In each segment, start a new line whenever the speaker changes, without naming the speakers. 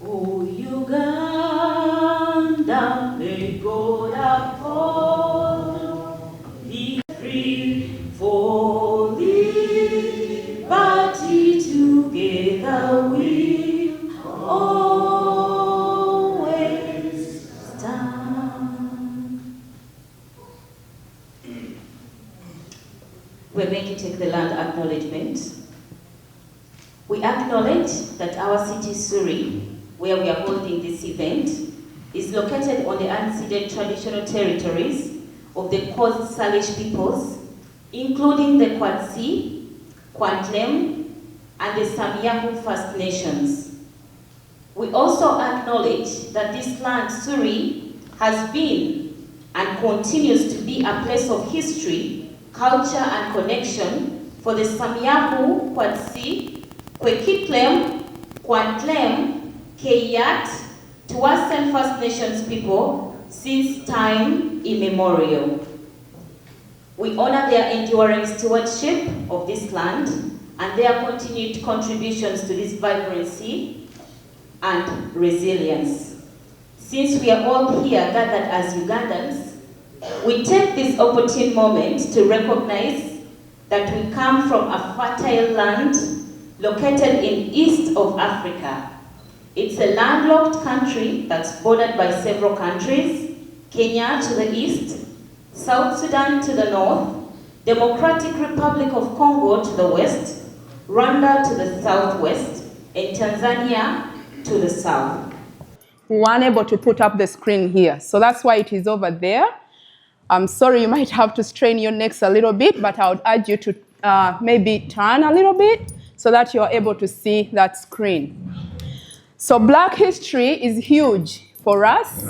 Oh, Uganda, may God uphold thee free for liberty together we'll always stand. We're going to take the land acknowledgement. We acknowledge that our city, Surrey, where we are holding this event, is located on the unceded traditional territories of the Coast Salish peoples, including the Kwatsi, Kwantlem, and the Samiahu First Nations. We also acknowledge that this land, Surrey, has been and continues to be a place of history, culture, and connection for the Samiahu, Kwatsi, Kwekitlem, Kwantlem, Keyat, Tuasen First Nations people since time immemorial. We honor their enduring stewardship of this land and their continued contributions to this vibrancy and resilience. Since we are all here gathered as Ugandans, we take this opportune moment to recognize that we come from a fertile land located in east of Africa. It's a landlocked country that's bordered by several countries: Kenya to the east, South Sudan to the north, Democratic Republic of Congo to the west, Rwanda to the southwest, and Tanzania to the south.
We weren't able to put up the screen here, so that's why it is over there. I'm sorry, you might have to strain your necks a little bit, but I would urge you to maybe turn a little bit so that you're able to see that screen. So Black history is huge for us.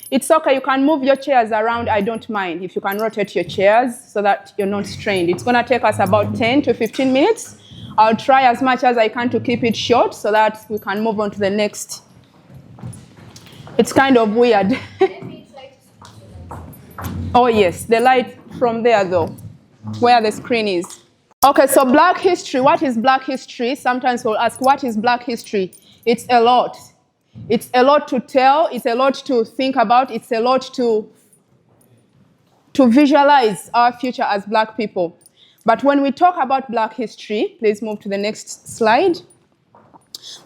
It's okay, you can move your chairs around, I don't mind if you can rotate your chairs so that you're not strained. It's gonna take us about 10 to 15 minutes. I'll try as much as I can to keep it short so that we can move on to the next. It's kind of weird. Oh yes, the light from there though, where the screen is. Okay, so Black history, what is Black history? Sometimes we'll ask, what is Black history? It's a lot. It's a lot to tell, it's a lot to think about, it's a lot to visualize our future as Black people. But when we talk about Black history, please move to the next slide.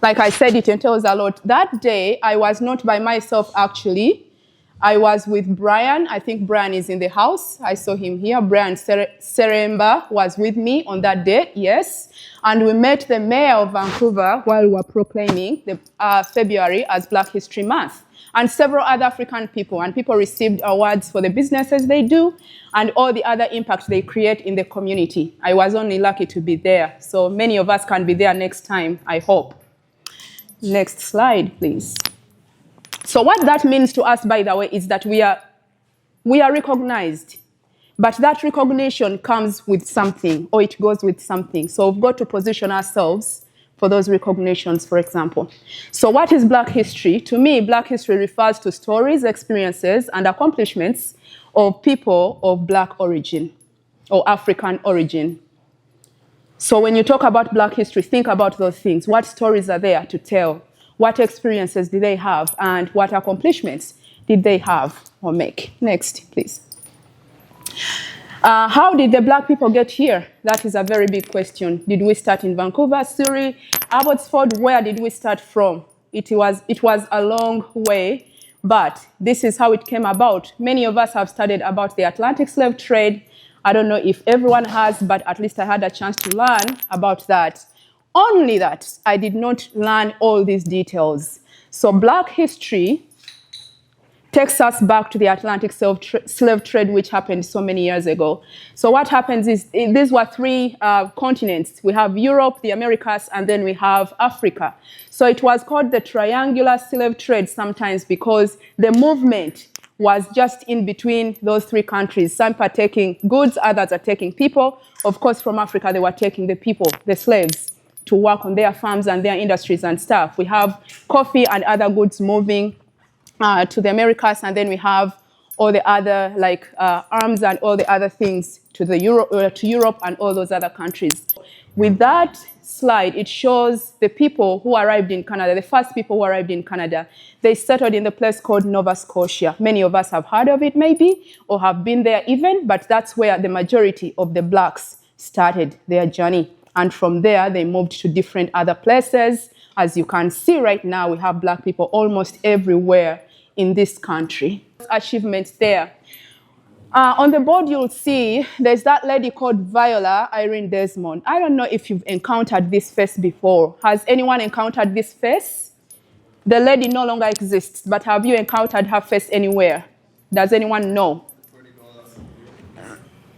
Like I said, it entails a lot. That day, I was not by myself actually. I was with Brian. I think Brian is in the house. I saw him here. Brian Seremba was with me on that day, yes. And we met the mayor of Vancouver while we were proclaiming the February as Black History Month, and several other African people. And people received awards for the businesses they do and all the other impact they create in the community. I was only lucky to be there. So many of us can be there next time, I hope. Next slide, please. So what that means to us, by the way, is that we are recognized. But that recognition comes with something, or it goes with something. So we've got to position ourselves for those recognitions, for example. So what is Black history? To me, Black history refers to stories, experiences, and accomplishments of people of Black origin, or African origin. So when you talk about Black history, think about those things. What stories are there to tell? What experiences did they have? And what accomplishments did they have or make? Next, please. How did the Black people get here? That is a very big question. Did we start in Vancouver, Surrey, Abbotsford? Where did we start from? It was a long way, but this is how it came about. Many of us have studied about the Atlantic slave trade. I don't know if everyone has, but at least I had a chance to learn about that. Only that I did not learn all these details. So Black history takes us back to the Atlantic slave trade, which happened so many years ago. So what happens is, these were three continents. We have Europe, the Americas, and then we have Africa. So it was called the triangular slave trade sometimes because the movement was just in between those three countries. Some are taking goods, others are taking people. Of course, from Africa, they were taking the people, the slaves, to work on their farms and their industries and stuff. We have coffee and other goods moving to the Americas, and then we have all the other arms and all the other things to Europe and all those other countries. With that slide, it shows the people who arrived in Canada, the first people who arrived in Canada. They settled in the place called Nova Scotia. Many of us have heard of it maybe, or have been there even, but that's where the majority of the blacks started their journey. And from there, they moved to different other places. As you can see right now, we have black people almost everywhere in this country. Achievements there. On the board, you'll see there's that lady called Viola Irene Desmond. I don't know if you've encountered this face before. Has anyone encountered this face? The lady no longer exists, but have you encountered her face anywhere? Does anyone know?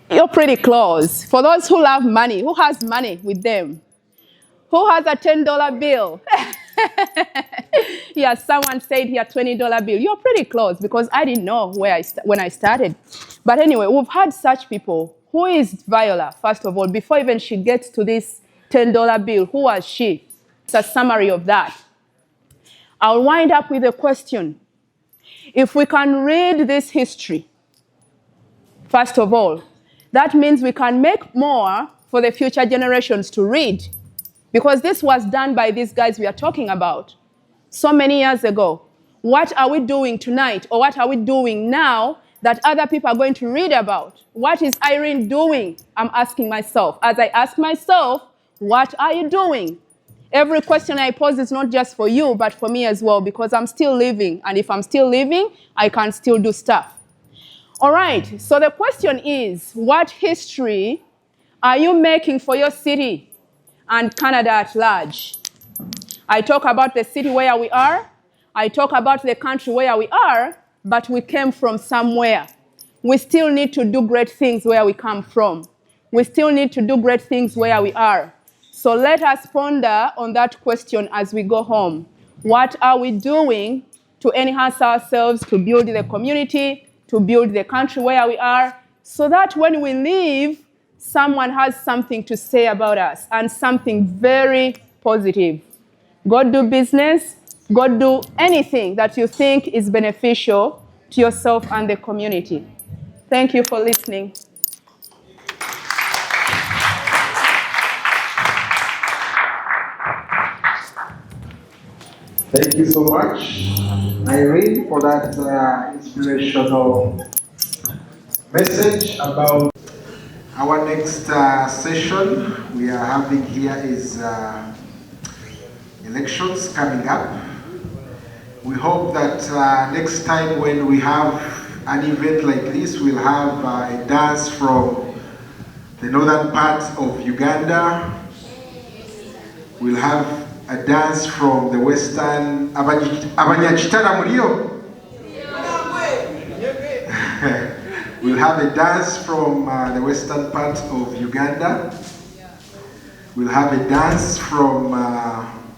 You're pretty close. For those who love money, who has money with them? Who has a $10 bill? Yeah, someone said here $20 bill. You're pretty close because I didn't know when I started. But anyway, we've had such people. Who is Viola, first of all? Before even she gets to this $10 bill, who was she? It's a summary of that. I'll wind up with a question. If we can read this history, first of all, that means we can make more for the future generations to read. Because this was done by these guys we are talking about so many years ago. What are we doing tonight, or what are we doing now that other people are going to read about? What is Irene doing? I'm asking myself. As I ask myself, what are you doing? Every question I pose is not just for you, but for me as well, because I'm still living. And if I'm still living, I can still do stuff. All right, so the question is, what history are you making for your city and Canada at large? I talk about the city where we are. I talk about the country where we are, but we came from somewhere. We still need to do great things where we come from. We still need to do great things where we are. So let us ponder on that question as we go home. What are we doing to enhance ourselves, to build the community, to build the country where we are, so that when we leave, someone has something to say about us, and something very positive. Go do business, go do anything that you think is beneficial to yourself and the community. Thank you for listening.
Thank you so much, Irene, for that inspirational message about our next session we are having here is elections coming up. We hope that next time when we have an event like this, we'll have a dance from the northern part of Uganda. We'll have a dance from the western Abanyachitara Murio. We'll have a dance from the western part of Uganda. We'll have a dance from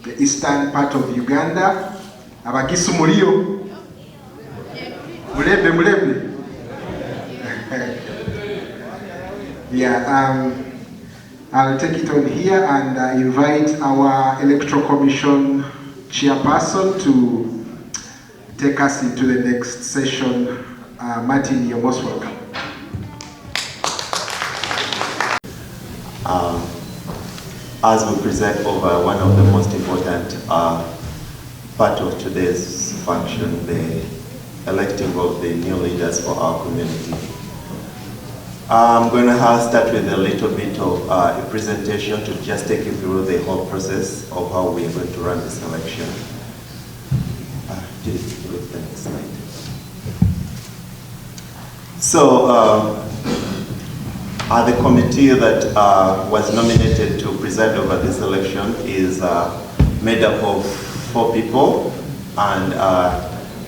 the eastern part of Uganda. Abagisu Murio. Mulebe. Yeah, I'll take it on here and invite our Electoral Commission chairperson to take us into the next session. Martin, you're most welcome.
As we present over one of the most important part of today's function, the electing of the new leaders for our community. I'm going to start with a little bit of a presentation to just take you through the whole process of how we are going to run this election. With the next slide. So, the committee that was nominated to preside over this election is made up of 4 people, and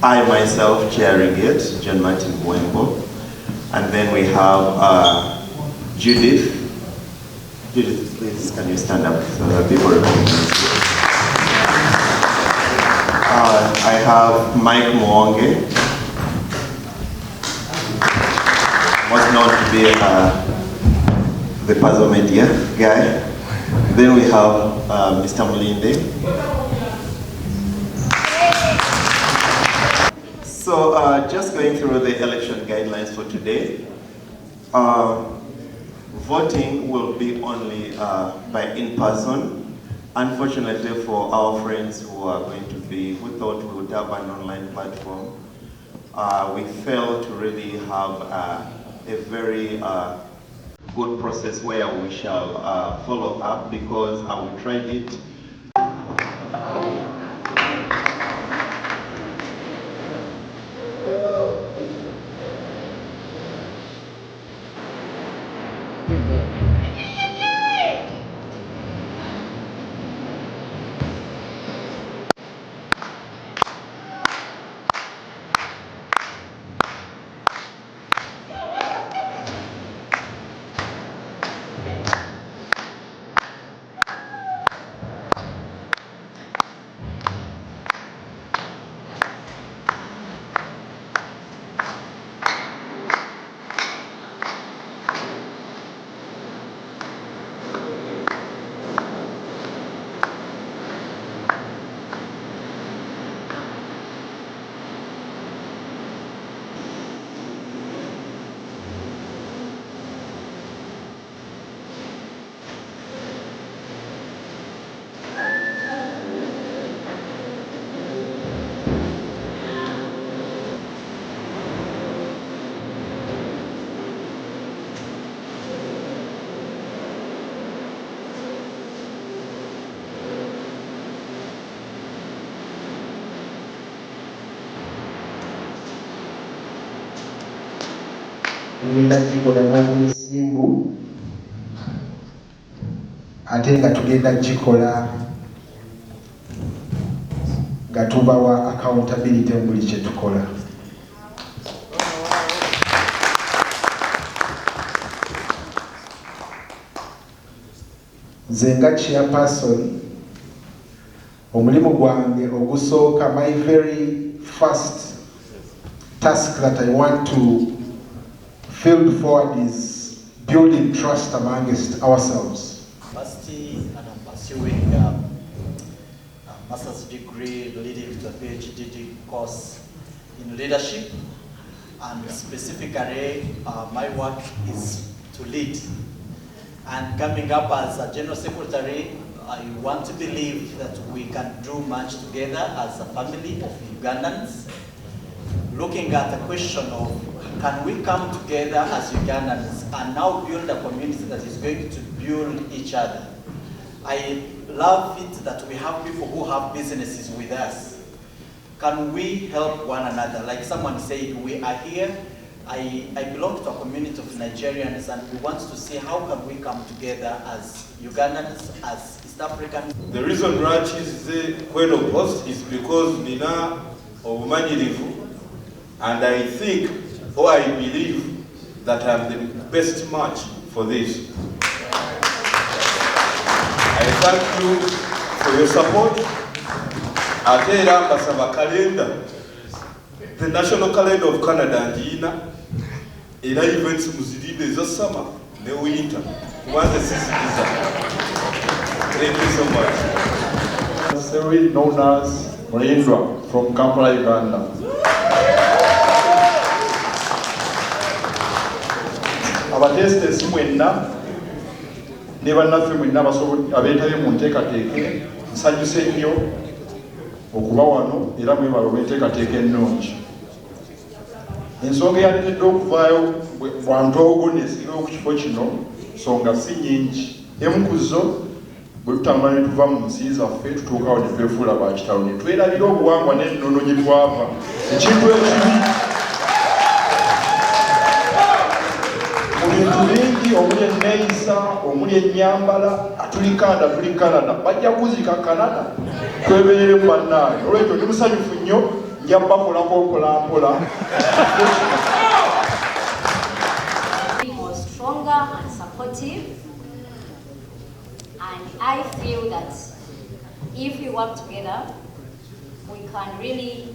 I myself chairing it, John Martin Buembo, and then we have Judith. Judith, please, can you stand up so that people recognize you? I have Mike Mwonge, most known to be the puzzle media guy. Then we have Mr. Mulinde. So just going through the election guidelines for today. Voting will be only by in-person. Unfortunately for our friends who are going to be, who thought we would have an online platform, we failed to really have a very good process where we shall follow up, because we tried it.
Tugenda gikola n'obwesimbu ate nga tugenda gikola nga tubawa accountability mu buli kye tukola. Nze nga chairperson, omulimu gwange ogusooka, my very first task that I want to field forward is building trust amongst ourselves.
University, and I'm pursuing a master's degree leading to a PhD course in leadership, and specifically my work is to lead. And coming up as a general secretary, I want to believe that we can do much together as a family of Ugandans, looking at the question of can we come together as Ugandans and now build a community that is going to build each other. I love it that we have people who have businesses with us. Can we help one another? Like someone said, we are here. I belong to a community of Nigerians, and we want to see how can we come together as Ugandans, as East Africans.
The reason Rach is the queen of hosts is because Nina Obumanyirivu, and I think, or I believe, that I'm the best match for this. I thank you for your support. Atera basaba calendar, the national calendar of Canada and Ina, era events muzilinde za summer ne winter. Once the season is up. Thank you so much.
Series known as Mulindwa from Kampala, Uganda. Abatesitesi mwenna ne bannaffe mwenna abeetabye mu nteekateeka, nsanyuse nnyo okuba wano era mwebale olw'enteekateeka ennungi. Ensonga eyaleetedde okuvaayo bwantoogo nesigalawo ku kifo kino nsonga si nnyingi. Emu ku zo bwe tutambula ne tuva mu nsi zaffe tutuukawo ne twefuula ba kitalo ne twerabira obuwangwa n'ennono gye twava. Ekintu ekibi mu bintu bingi, omuli enneeyisa, omuli ennyambala, tuli Canada, bajja kuzika Canada twebeeremu bannaayo. Olwekyo ndi musanyufu nnyo, nja bakolako mpolampola.
More stronger and supportive, and I feel that if we work together, we can really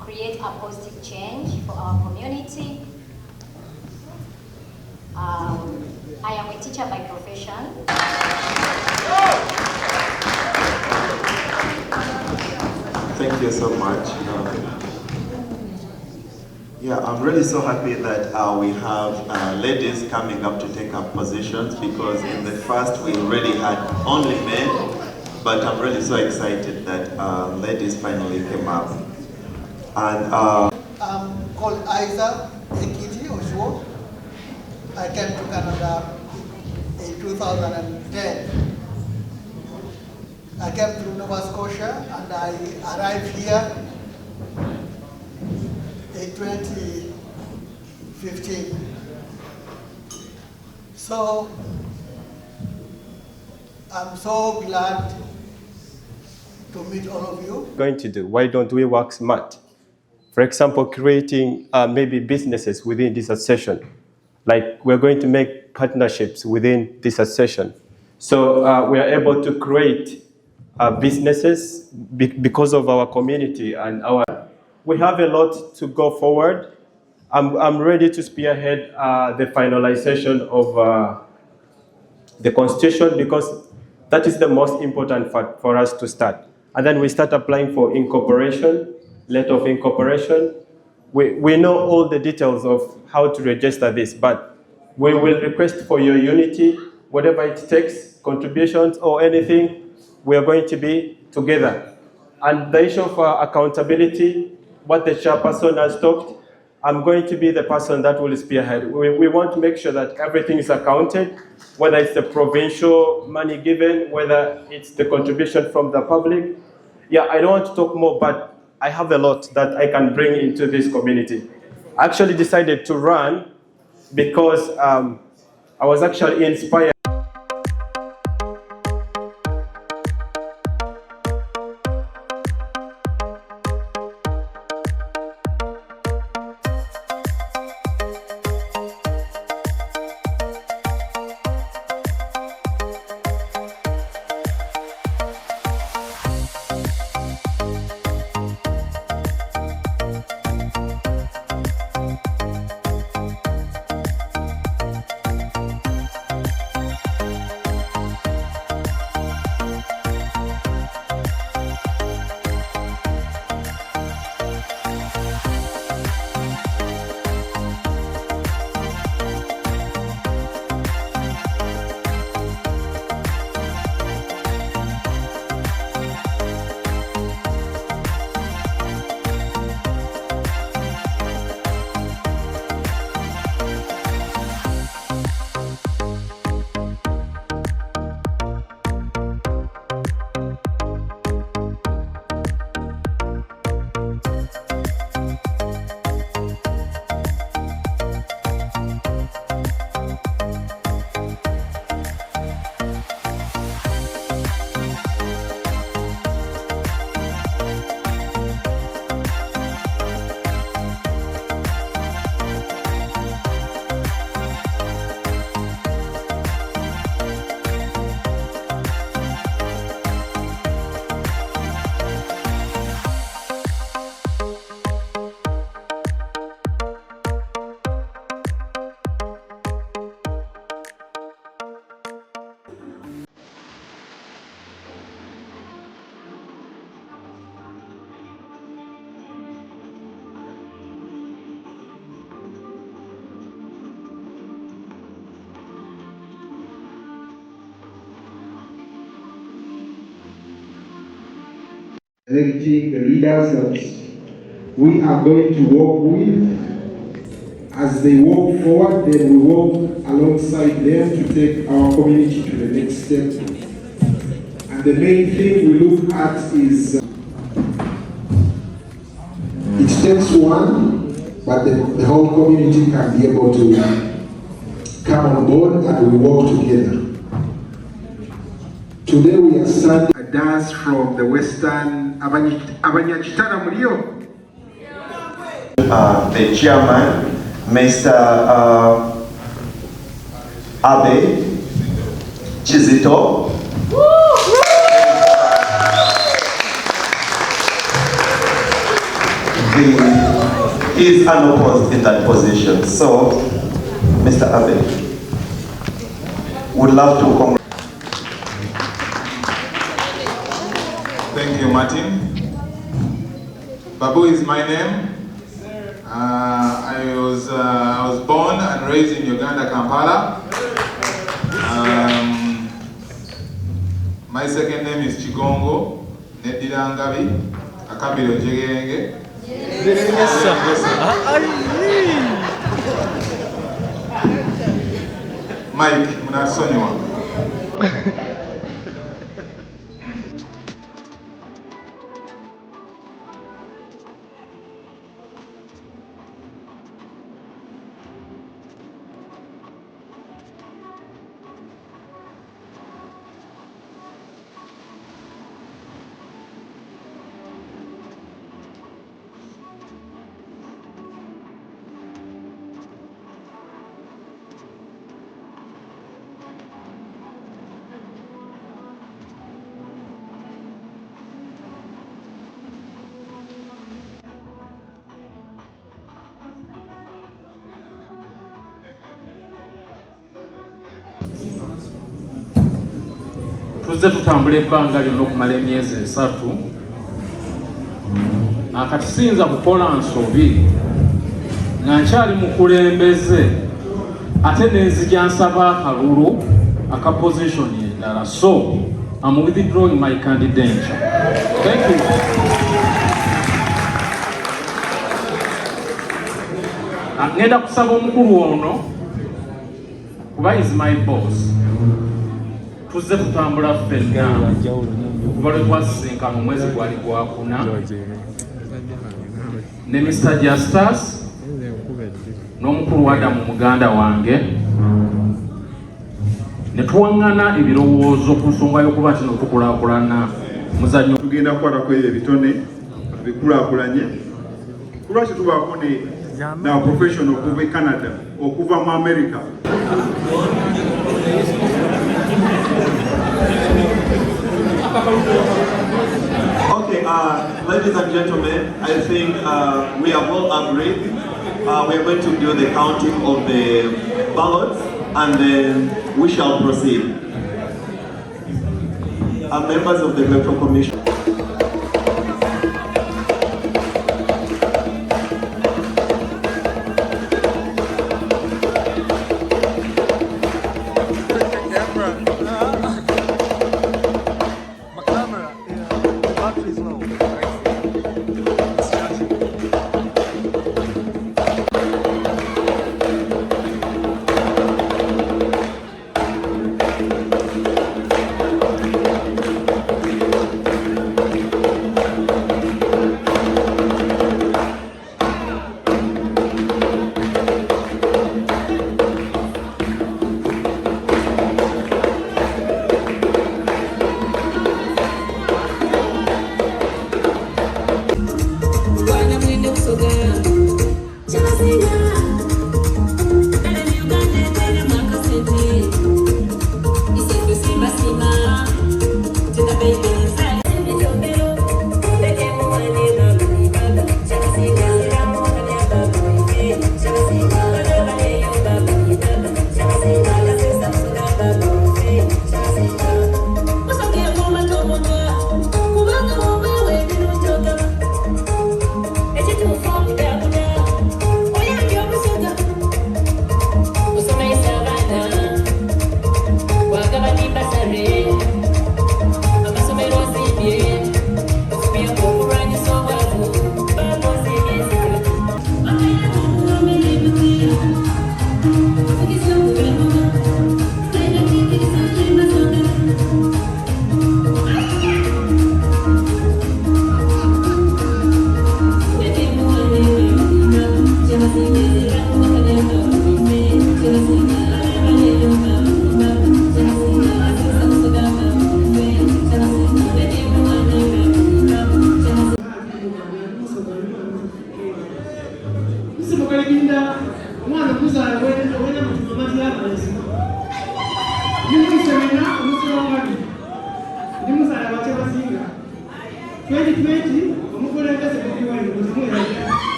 create a positive change for our community. I am a teacher by profession.
Thank you so much. Yeah, I'm really so happy that we have ladies coming up to take up positions, because in the first we really had only men, but I'm really so excited that ladies finally came up. And
I'm called Isa Ekiti Osho. I came to Canada in 2010. I came to Nova Scotia and I arrived here in 2015. So I'm so glad to meet all of you.
Going to do? Why don't we work smart? For example, creating maybe businesses within this association. Like we're going to make partnerships within this association. So we are able to create businesses because of our community and our. We have a lot to go forward. I'm ready to spearhead the finalization of the constitution, because that is the most important for us to start. And then we start applying for incorporation, letter of incorporation. We know all the details of how to register this, but we will request for your unity, whatever it takes, contributions or anything, we are going to be together. And the issue of accountability, what the chairperson has talked, I'm going to be the person that will spearhead. We want to make sure that everything is accounted, whether it's the provincial money given, whether it's the contribution from the public. Yeah, I don't want to talk more, but I have a lot that I can bring into this community. I actually decided to run because I was actually inspired.
Electing the leaders that we are going to work with. As they walk forward, then we walk alongside them to take our community to the next step. And the main thing we look at is it takes one, but the whole community can be able to come on board and we work together. Today we are starting a dance from the Western Abanyachitana Murio.
The chairman, Mr. Abe Chizito. He is unopposed in that position. So, Mr. Abe, would love to congratulate.
Thank you, Martin. Babu is my name. I was born and raised in Uganda, Kampala. My second name is Chigongo Nedirangabi Akabiro Jegenge. Yes, sir. Mike Munasonyiwa.
Tuzze tutambula ebbanga lyonna okumala emyezi 3 akati siyinza kukola nsobi nga nkyali mukulembeze ate nenzija nsaba akalulu aka position endala, so I'm withdrawing my candidature. Thank you. Ngenda kusaba omukulu ono kuba is my boss. Tuzze tutambula ffenna kuba lwe twasisinkana omwezi gwali gwakuna ne Mr. Justus n'omukulu wadda mu muganda wange ne tuwaŋŋana ebirowoozo ku nsonga y'okuba kino tukulaakulana muzannyo.
Tugenda kukwatako ebitone bikulaakulanye kulwaki tubaako na professional okuva e Canada okuva mu America.
Okay, ladies and gentlemen, I think we have all agreed. We are going to do the counting of the ballots and then we shall proceed. Members of the Electoral Commission.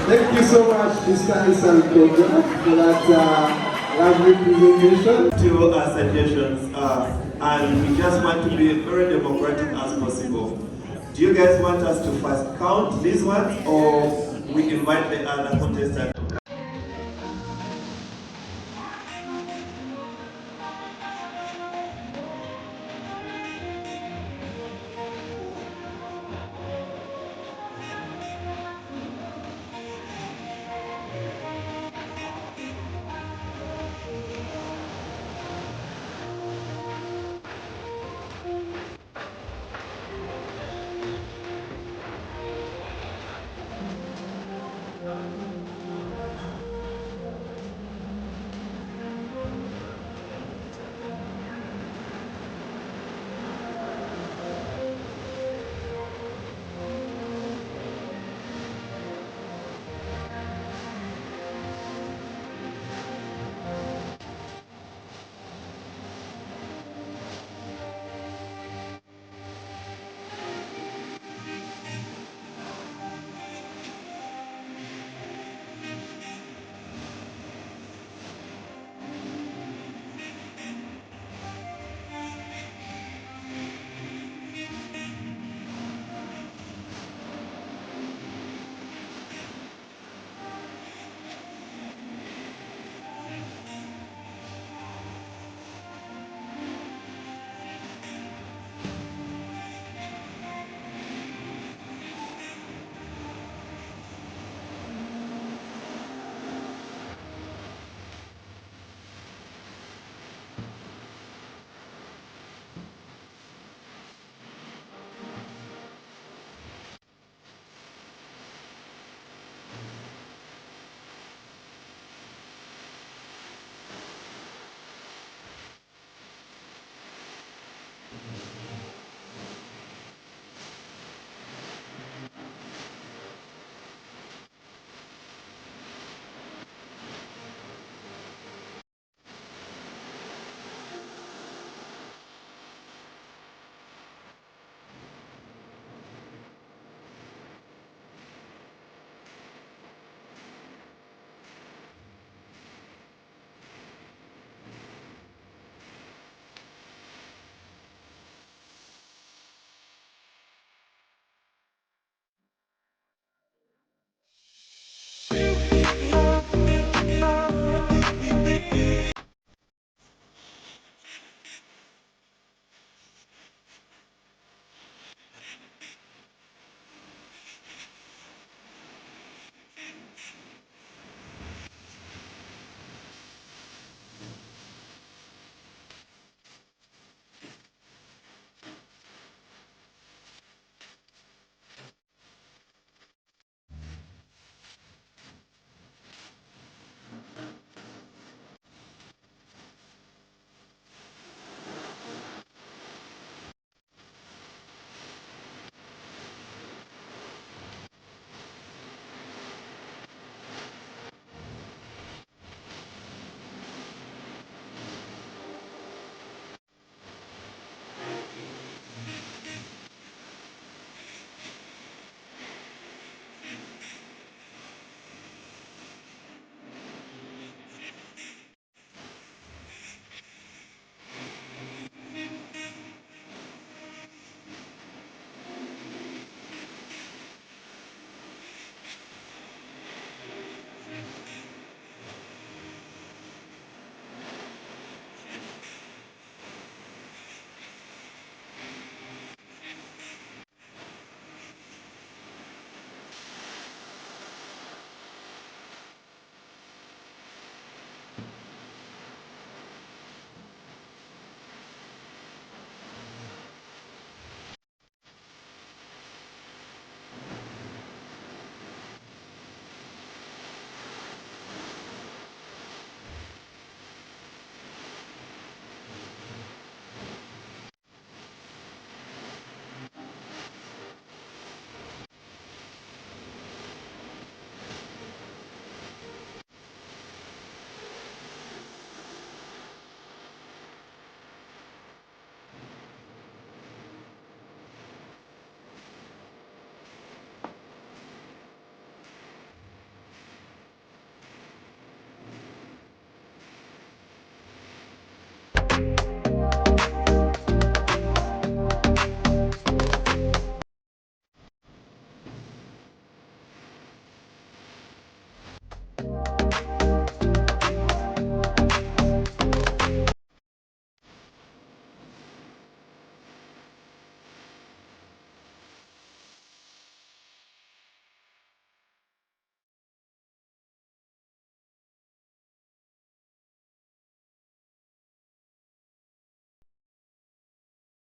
Thank you so much, Mr. Isan Koga, for that lovely presentation.
Two suggestions, and we just want to be very democratic as possible. Do you guys want us to first count these ones, or we invite the other contestants.